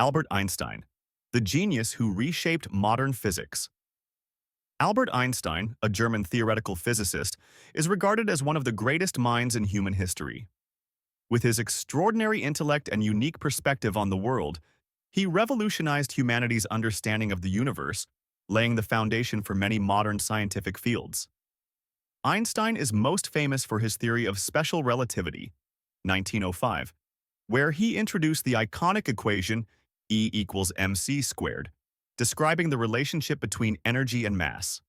Albert Einstein, the genius who reshaped modern physics. Albert Einstein, a German theoretical physicist, is regarded as one of the greatest minds in human history. With his extraordinary intellect and unique perspective on the world, he revolutionized humanity's understanding of the universe, laying the foundation for many modern scientific fields. Einstein is most famous for his theory of special relativity, 1905, where he introduced the iconic equation E equals mc squared, describing the relationship between energy and mass.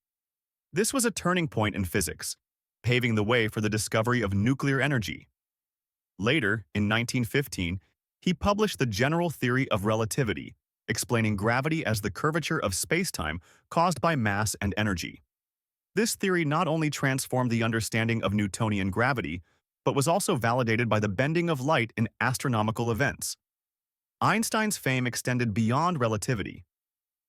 This was a turning point in physics, paving the way for the discovery of nuclear energy. Later, in 1915, he published the general theory of relativity, explaining gravity as the curvature of spacetime caused by mass and energy. This theory not only transformed the understanding of Newtonian gravity, but was also validated by the bending of light in astronomical events. Einstein's fame extended beyond relativity.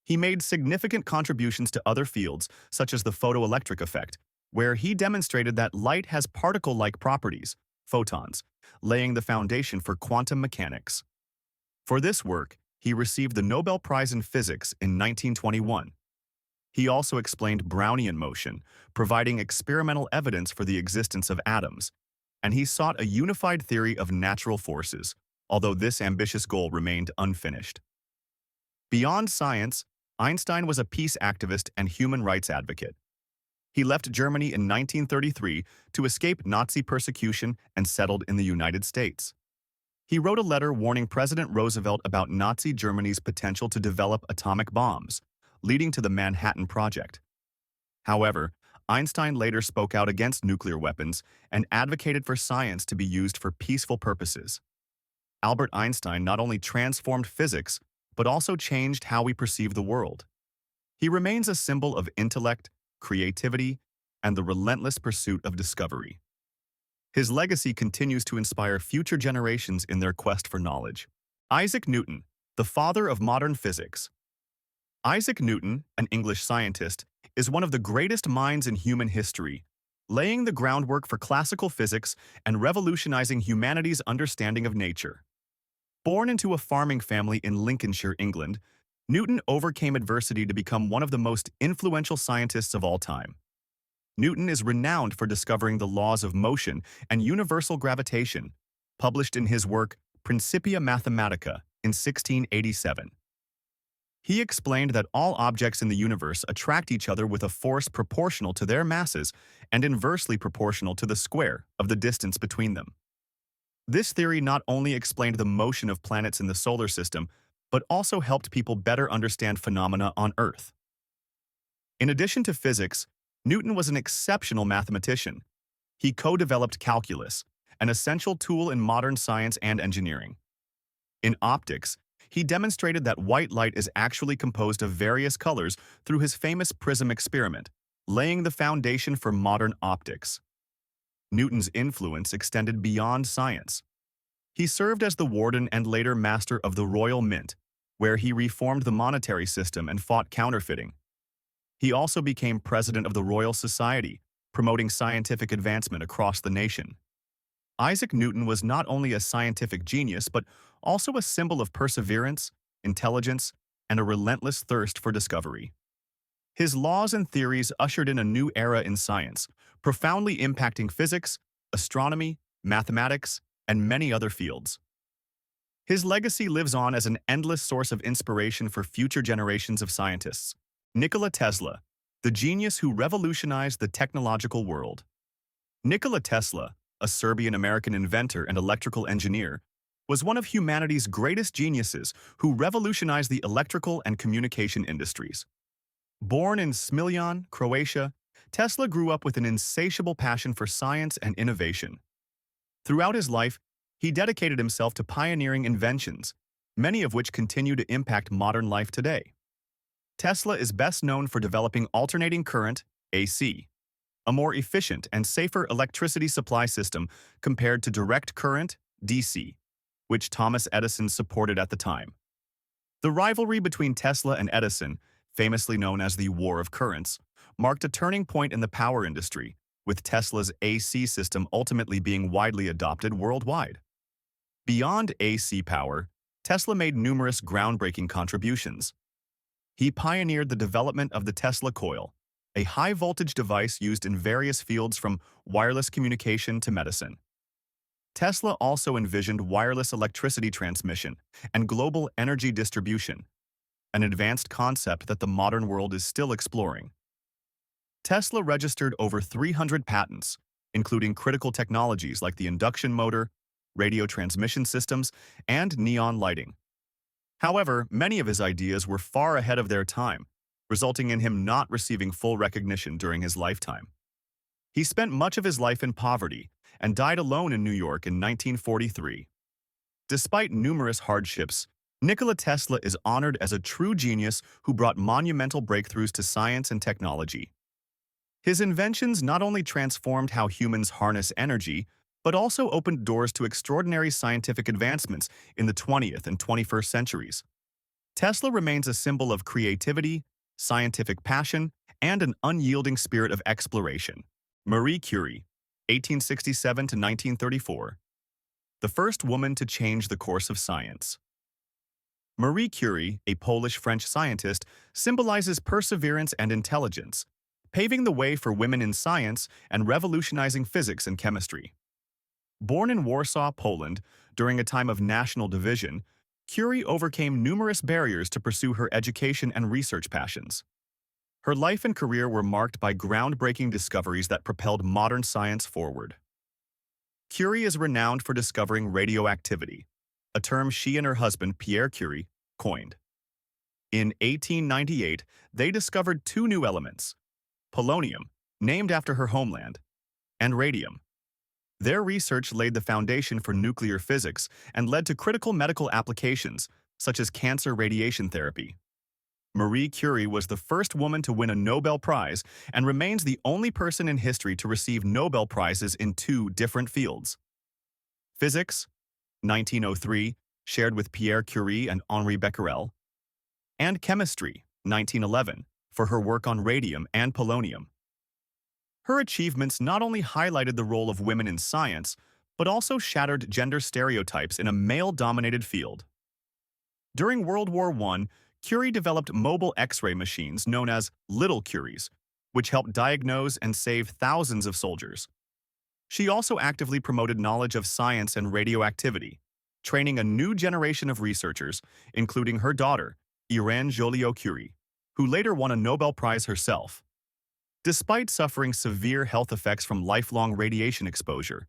He made significant contributions to other fields, such as the photoelectric effect, where he demonstrated that light has particle-like properties, photons, laying the foundation for quantum mechanics. For this work, he received the Nobel Prize in Physics in 1921. He also explained Brownian motion, providing experimental evidence for the existence of atoms, and he sought a unified theory of natural forces, although this ambitious goal remained unfinished. Beyond science, Einstein was a peace activist and human rights advocate. He left Germany in 1933 to escape Nazi persecution and settled in the United States. He wrote a letter warning President Roosevelt about Nazi Germany's potential to develop atomic bombs, leading to the Manhattan Project. However, Einstein later spoke out against nuclear weapons and advocated for science to be used for peaceful purposes. Albert Einstein not only transformed physics, but also changed how we perceive the world. He remains a symbol of intellect, creativity, and the relentless pursuit of discovery. His legacy continues to inspire future generations in their quest for knowledge. Isaac Newton, the father of modern physics. Isaac Newton, an English scientist, is one of the greatest minds in human history, laying the groundwork for classical physics and revolutionizing humanity's understanding of nature. Born into a farming family in Lincolnshire, England, Newton overcame adversity to become one of the most influential scientists of all time. Newton is renowned for discovering the laws of motion and universal gravitation, published in his work Principia Mathematica in 1687. He explained that all objects in the universe attract each other with a force proportional to their masses and inversely proportional to the square of the distance between them. This theory not only explained the motion of planets in the solar system, but also helped people better understand phenomena on Earth. In addition to physics, Newton was an exceptional mathematician. He co-developed calculus, an essential tool in modern science and engineering. In optics, he demonstrated that white light is actually composed of various colors through his famous prism experiment, laying the foundation for modern optics. Newton's influence extended beyond science. He served as the warden and later master of the Royal Mint, where he reformed the monetary system and fought counterfeiting. He also became president of the Royal Society, promoting scientific advancement across the nation. Isaac Newton was not only a scientific genius, but also a symbol of perseverance, intelligence, and a relentless thirst for discovery. His laws and theories ushered in a new era in science, profoundly impacting physics, astronomy, mathematics, and many other fields. His legacy lives on as an endless source of inspiration for future generations of scientists. Nikola Tesla, the genius who revolutionized the technological world. Nikola Tesla, a Serbian-American inventor and electrical engineer, was one of humanity's greatest geniuses who revolutionized the electrical and communication industries. Born in Smiljan, Croatia, Tesla grew up with an insatiable passion for science and innovation. Throughout his life, he dedicated himself to pioneering inventions, many of which continue to impact modern life today. Tesla is best known for developing alternating current, AC, a more efficient and safer electricity supply system compared to direct current, DC, which Thomas Edison supported at the time. The rivalry between Tesla and Edison, famously known as the War of Currents, marked a turning point in the power industry, with Tesla's AC system ultimately being widely adopted worldwide. Beyond AC power, Tesla made numerous groundbreaking contributions. He pioneered the development of the Tesla coil, a high-voltage device used in various fields from wireless communication to medicine. Tesla also envisioned wireless electricity transmission and global energy distribution, an advanced concept that the modern world is still exploring. Tesla registered over 300 patents, including critical technologies like the induction motor, radio transmission systems, and neon lighting. However, many of his ideas were far ahead of their time, resulting in him not receiving full recognition during his lifetime. He spent much of his life in poverty and died alone in New York in 1943. Despite numerous hardships, Nikola Tesla is honored as a true genius who brought monumental breakthroughs to science and technology. His inventions not only transformed how humans harness energy, but also opened doors to extraordinary scientific advancements in the 20th and 21st centuries. Tesla remains a symbol of creativity, scientific passion, and an unyielding spirit of exploration. Marie Curie, 1867 to 1934, the first woman to change the course of science. Marie Curie, a Polish-French scientist, symbolizes perseverance and intelligence, paving the way for women in science and revolutionizing physics and chemistry. Born in Warsaw, Poland, during a time of national division, Curie overcame numerous barriers to pursue her education and research passions. Her life and career were marked by groundbreaking discoveries that propelled modern science forward. Curie is renowned for discovering radioactivity, a term she and her husband, Pierre Curie, coined. In 1898, they discovered two new elements: polonium, named after her homeland, and radium. Their research laid the foundation for nuclear physics and led to critical medical applications, such as cancer radiation therapy. Marie Curie was the first woman to win a Nobel Prize and remains the only person in history to receive Nobel Prizes in two different fields. Physics, 1903, shared with Pierre Curie and Henri Becquerel, and chemistry, 1911, for her work on radium and polonium. Her achievements not only highlighted the role of women in science, but also shattered gender stereotypes in a male-dominated field. During World War I, Curie developed mobile X-ray machines known as Little Curies, which helped diagnose and save thousands of soldiers. She also actively promoted knowledge of science and radioactivity, training a new generation of researchers, including her daughter, Irène Joliot-Curie, who later won a Nobel Prize herself. Despite suffering severe health effects from lifelong radiation exposure,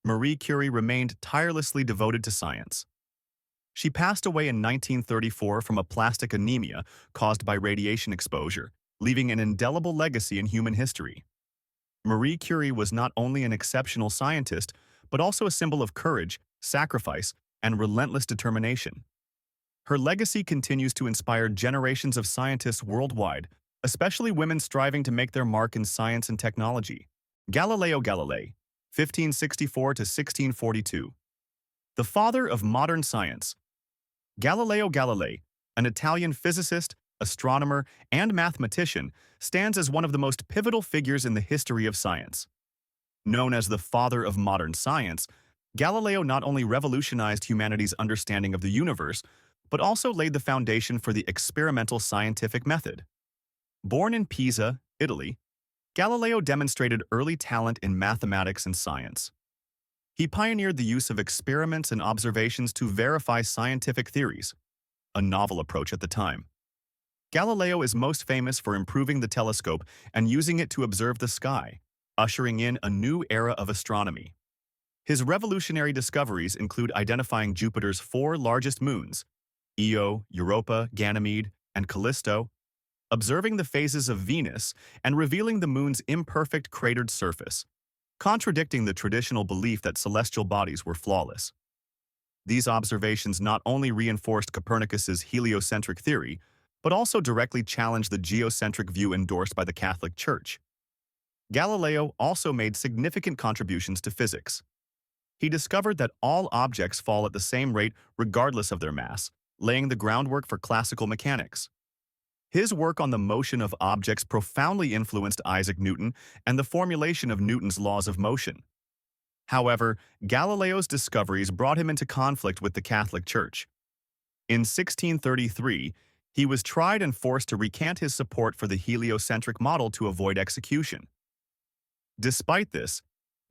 Marie Curie remained tirelessly devoted to science. She passed away in 1934 from aplastic anemia caused by radiation exposure, leaving an indelible legacy in human history. Marie Curie was not only an exceptional scientist, but also a symbol of courage, sacrifice, and relentless determination. Her legacy continues to inspire generations of scientists worldwide, especially women striving to make their mark in science and technology. Galileo Galilei, 1564 to 1642. The father of modern science. Galileo Galilei, an Italian physicist, astronomer, and mathematician, stands as one of the most pivotal figures in the history of science. Known as the father of modern science, Galileo not only revolutionized humanity's understanding of the universe, but also laid the foundation for the experimental scientific method. Born in Pisa, Italy, Galileo demonstrated early talent in mathematics and science. He pioneered the use of experiments and observations to verify scientific theories, a novel approach at the time. Galileo is most famous for improving the telescope and using it to observe the sky, ushering in a new era of astronomy. His revolutionary discoveries include identifying Jupiter's four largest moons, Io, Europa, Ganymede, and Callisto, observing the phases of Venus, and revealing the moon's imperfect cratered surface, contradicting the traditional belief that celestial bodies were flawless. These observations not only reinforced Copernicus's heliocentric theory, but also directly challenged the geocentric view endorsed by the Catholic Church. Galileo also made significant contributions to physics. He discovered that all objects fall at the same rate regardless of their mass, laying the groundwork for classical mechanics. His work on the motion of objects profoundly influenced Isaac Newton and the formulation of Newton's laws of motion. However, Galileo's discoveries brought him into conflict with the Catholic Church. In 1633, he was tried and forced to recant his support for the heliocentric model to avoid execution. Despite this,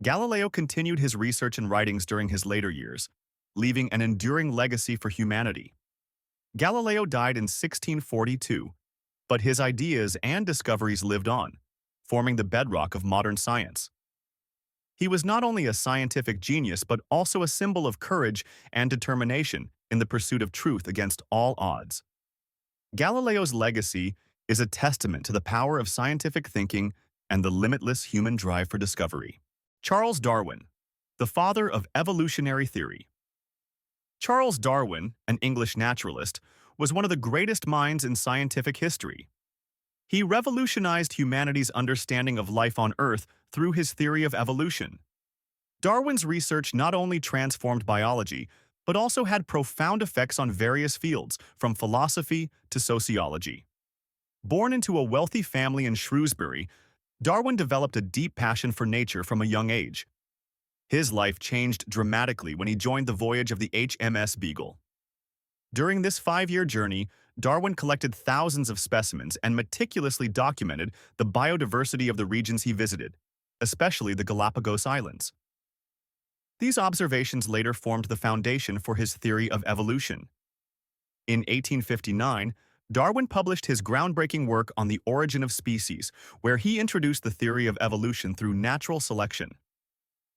Galileo continued his research and writings during his later years, leaving an enduring legacy for humanity. Galileo died in 1642, but his ideas and discoveries lived on, forming the bedrock of modern science. He was not only a scientific genius but also a symbol of courage and determination in the pursuit of truth against all odds. Galileo's legacy is a testament to the power of scientific thinking and the limitless human drive for discovery. Charles Darwin, the father of evolutionary theory. Charles Darwin, an English naturalist, was one of the greatest minds in scientific history. He revolutionized humanity's understanding of life on Earth through his theory of evolution. Darwin's research not only transformed biology, but also had profound effects on various fields, from philosophy to sociology. Born into a wealthy family in Shrewsbury, Darwin developed a deep passion for nature from a young age. His life changed dramatically when he joined the voyage of the HMS Beagle. During this 5-year journey, Darwin collected thousands of specimens and meticulously documented the biodiversity of the regions he visited, especially the Galapagos Islands. These observations later formed the foundation for his theory of evolution. In 1859, Darwin published his groundbreaking work on the origin of species, where he introduced the theory of evolution through natural selection.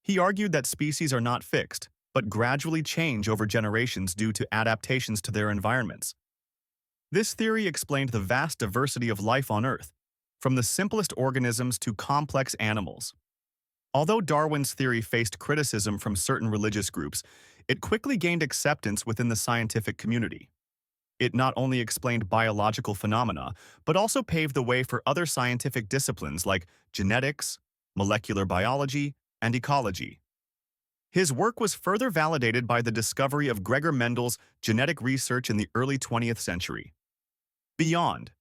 He argued that species are not fixed, but gradually change over generations due to adaptations to their environments. This theory explained the vast diversity of life on Earth, from the simplest organisms to complex animals. Although Darwin's theory faced criticism from certain religious groups, it quickly gained acceptance within the scientific community. It not only explained biological phenomena, but also paved the way for other scientific disciplines like genetics, molecular biology, and ecology. His work was further validated by the discovery of Gregor Mendel's genetic research in the early 20th century. Beyond.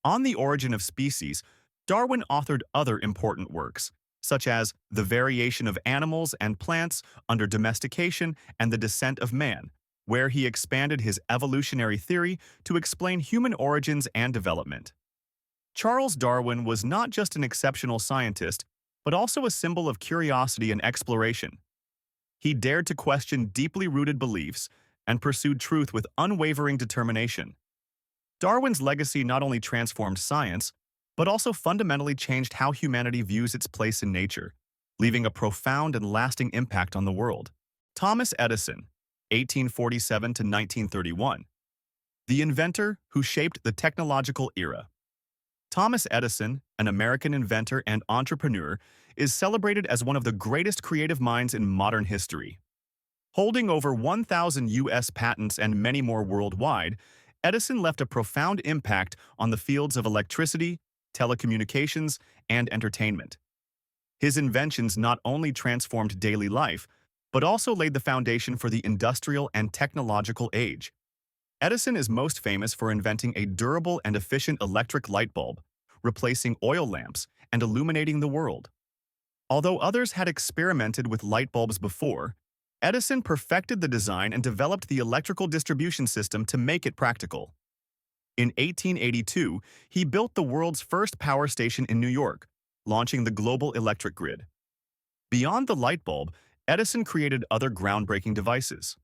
On the origin of species, Darwin authored other important works, such as The Variation of Animals and Plants Under Domestication and the Descent of Man, where he expanded his evolutionary theory to explain human origins and development. Charles Darwin was not just an exceptional scientist, but also a symbol of curiosity and exploration. He dared to question deeply rooted beliefs and pursued truth with unwavering determination. Darwin's legacy not only transformed science, but also fundamentally changed how humanity views its place in nature, leaving a profound and lasting impact on the world. Thomas Edison, 1847 to 1931, the inventor who shaped the technological era. Thomas Edison, an American inventor and entrepreneur, is celebrated as one of the greatest creative minds in modern history. Holding over 1,000 U.S. patents and many more worldwide, Edison left a profound impact on the fields of electricity, telecommunications, and entertainment. His inventions not only transformed daily life, but also laid the foundation for the industrial and technological age. Edison is most famous for inventing a durable and efficient electric light bulb, replacing oil lamps and illuminating the world. Although others had experimented with light bulbs before, Edison perfected the design and developed the electrical distribution system to make it practical. In 1882, he built the world's first power station in New York, launching the global electric grid. Beyond the light bulb, Edison created other groundbreaking devices.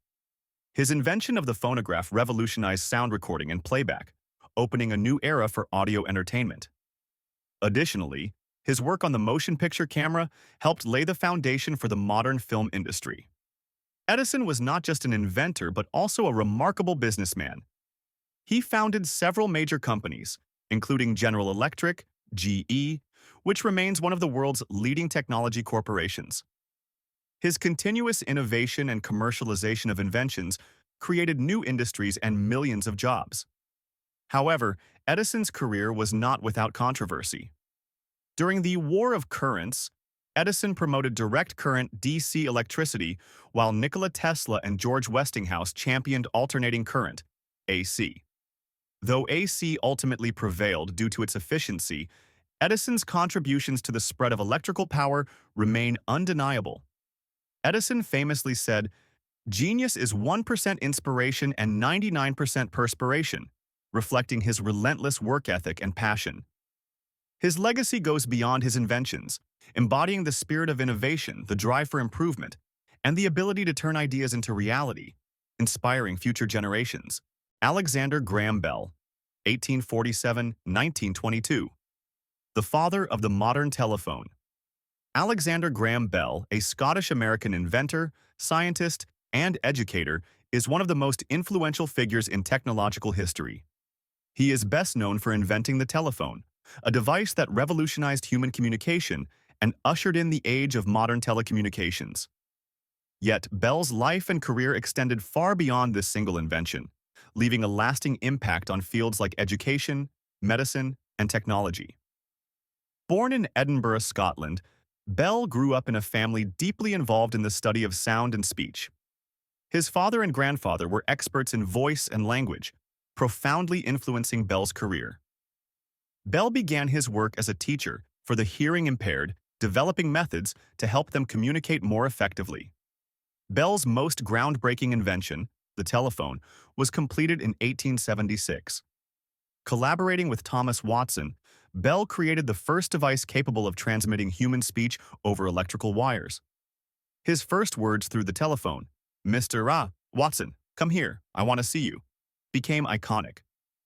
His invention of the phonograph revolutionized sound recording and playback, opening a new era for audio entertainment. Additionally, his work on the motion picture camera helped lay the foundation for the modern film industry. Edison was not just an inventor but also a remarkable businessman. He founded several major companies, including General Electric, GE, which remains one of the world's leading technology corporations. His continuous innovation and commercialization of inventions created new industries and millions of jobs. However, Edison's career was not without controversy. During the War of Currents, Edison promoted direct current DC electricity, while Nikola Tesla and George Westinghouse championed alternating current, AC. Though AC ultimately prevailed due to its efficiency, Edison's contributions to the spread of electrical power remain undeniable. Edison famously said, Genius is 1% inspiration and 99% perspiration, reflecting his relentless work ethic and passion. His legacy goes beyond his inventions, embodying the spirit of innovation, the drive for improvement, and the ability to turn ideas into reality, inspiring future generations. Alexander Graham Bell, 1847–1922, the father of the modern telephone. Alexander Graham Bell, a Scottish-American inventor, scientist, and educator, is one of the most influential figures in technological history. He is best known for inventing the telephone, a device that revolutionized human communication and ushered in the age of modern telecommunications. Yet, Bell's life and career extended far beyond this single invention, leaving a lasting impact on fields like education, medicine, and technology. Born in Edinburgh, Scotland, Bell grew up in a family deeply involved in the study of sound and speech. His father and grandfather were experts in voice and language, profoundly influencing Bell's career. Bell began his work as a teacher for the hearing-impaired, developing methods to help them communicate more effectively. Bell's most groundbreaking invention, the telephone, was completed in 1876. Collaborating with Thomas Watson, Bell created the first device capable of transmitting human speech over electrical wires. His first words through the telephone, "Mr. Watson, come here, I want to see you," became iconic.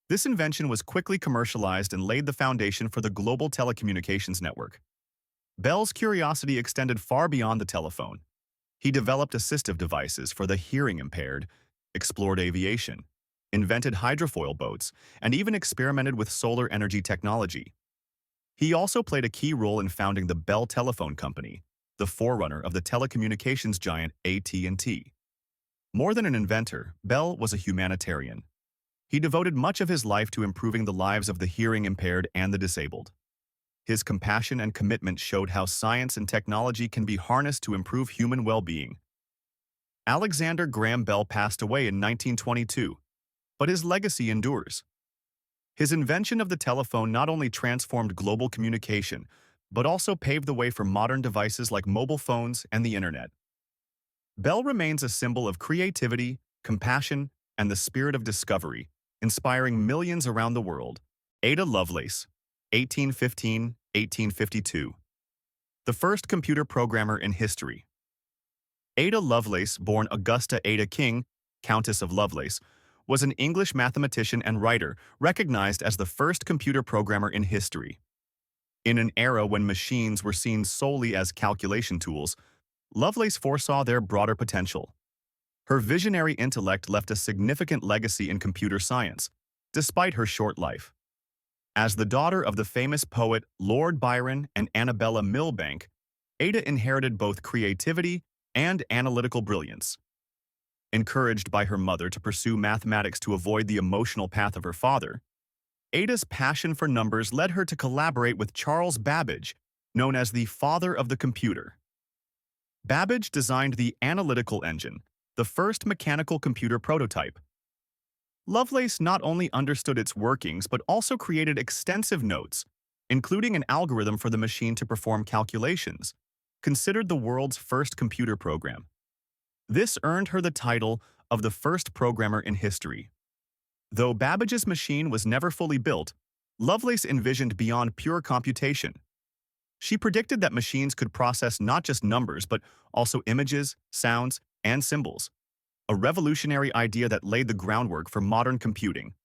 This invention was quickly commercialized and laid the foundation for the global telecommunications network. Bell's curiosity extended far beyond the telephone. He developed assistive devices for the hearing-impaired, explored aviation, invented hydrofoil boats, and even experimented with solar energy technology. He also played a key role in founding the Bell Telephone Company, the forerunner of the telecommunications giant AT&T. More than an inventor, Bell was a humanitarian. He devoted much of his life to improving the lives of the hearing-impaired and the disabled. His compassion and commitment showed how science and technology can be harnessed to improve human well-being. Alexander Graham Bell passed away in 1922, but his legacy endures. His invention of the telephone not only transformed global communication, but also paved the way for modern devices like mobile phones and the internet. Bell remains a symbol of creativity, compassion, and the spirit of discovery, inspiring millions around the world. Ada Lovelace, 1815–1852. The first computer programmer in history. Ada Lovelace, born Augusta Ada King, Countess of Lovelace, was an English mathematician and writer recognized as the first computer programmer in history. In an era when machines were seen solely as calculation tools, Lovelace foresaw their broader potential. Her visionary intellect left a significant legacy in computer science, despite her short life. As the daughter of the famous poet Lord Byron and Annabella Milbank, Ada inherited both creativity and analytical brilliance. Encouraged by her mother to pursue mathematics to avoid the emotional path of her father, Ada's passion for numbers led her to collaborate with Charles Babbage, known as the father of the computer. Babbage designed the analytical engine, the first mechanical computer prototype. Lovelace not only understood its workings but also created extensive notes, including an algorithm for the machine to perform calculations, considered the world's first computer program. This earned her the title of the first programmer in history. Though Babbage's machine was never fully built, Lovelace envisioned beyond pure computation. She predicted that machines could process not just numbers but also images, sounds, and symbols, a revolutionary idea that laid the groundwork for modern computing.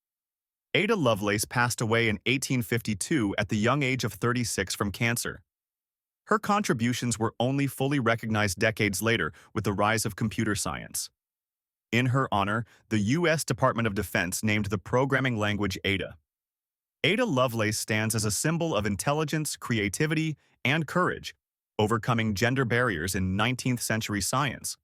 Ada Lovelace passed away in 1852 at the young age of 36 from cancer. Her contributions were only fully recognized decades later with the rise of computer science. In her honor, the U.S. Department of Defense named the programming language Ada. Ada Lovelace stands as a symbol of intelligence, creativity, and courage, overcoming gender barriers in 19th-century science.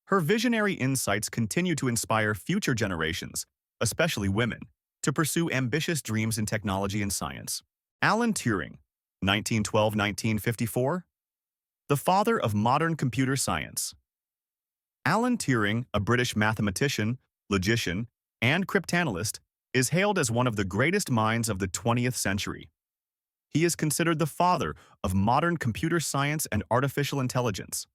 Her visionary insights continue to inspire future generations, especially women, to pursue ambitious dreams in technology and science. Alan Turing, 1912–1954, the father of modern computer science. Alan Turing, a British mathematician, logician, and cryptanalyst, is hailed as one of the greatest minds of the 20th century. He is considered the father of modern computer science and artificial intelligence.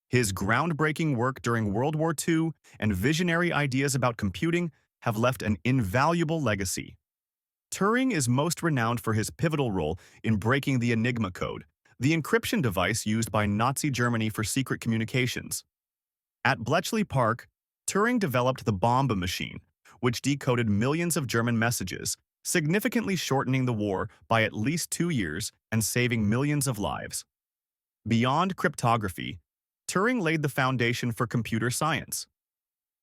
His groundbreaking work during World War II and visionary ideas about computing have left an invaluable legacy. Turing is most renowned for his pivotal role in breaking the Enigma code, the encryption device used by Nazi Germany for secret communications. At Bletchley Park, Turing developed the bomb machine, which decoded millions of German messages, significantly shortening the war by at least 2 years and saving millions of lives. Beyond cryptography, Turing laid the foundation for computer science.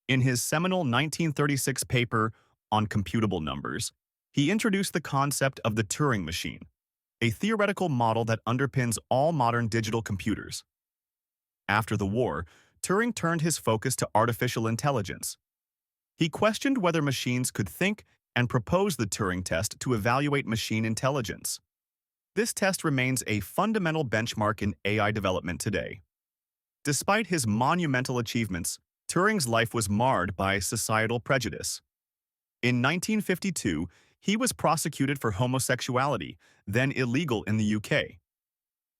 In his seminal 1936 paper on computable numbers, he introduced the concept of the Turing machine, a theoretical model that underpins all modern digital computers. After the war, Turing turned his focus to artificial intelligence. He questioned whether machines could think and proposed the Turing test to evaluate machine intelligence. This test remains a fundamental benchmark in AI development today. Despite his monumental achievements, Turing's life was marred by societal prejudice. In 1952, he was prosecuted for homosexuality, then illegal in the UK.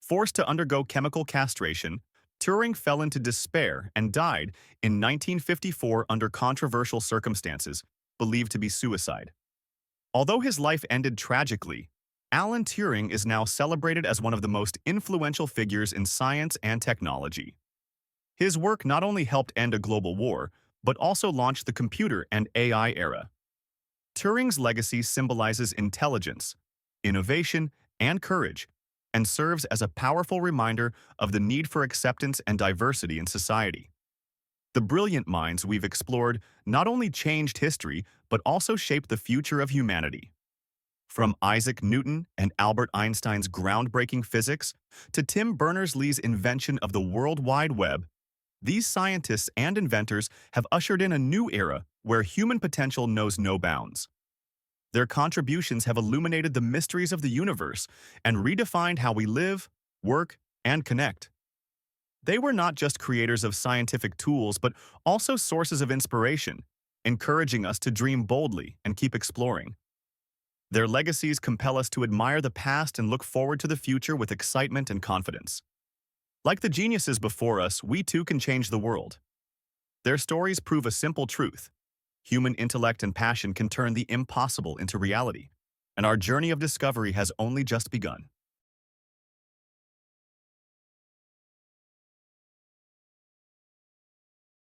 Forced to undergo chemical castration, Turing fell into despair and died in 1954 under controversial circumstances, believed to be suicide. Although his life ended tragically, Alan Turing is now celebrated as one of the most influential figures in science and technology. His work not only helped end a global war, but also launched the computer and AI era. Turing's legacy symbolizes intelligence, innovation, and courage, and serves as a powerful reminder of the need for acceptance and diversity in society. The brilliant minds we've explored not only changed history, but also shaped the future of humanity. From Isaac Newton and Albert Einstein's groundbreaking physics to Tim Berners-Lee's invention of the World Wide Web, these scientists and inventors have ushered in a new era where human potential knows no bounds. Their contributions have illuminated the mysteries of the universe and redefined how we live, work, and connect. They were not just creators of scientific tools, but also sources of inspiration, encouraging us to dream boldly and keep exploring. Their legacies compel us to admire the past and look forward to the future with excitement and confidence. Like the geniuses before us, we too can change the world. Their stories prove a simple truth. Human intellect and passion can turn the impossible into reality, and our journey of discovery has only just begun.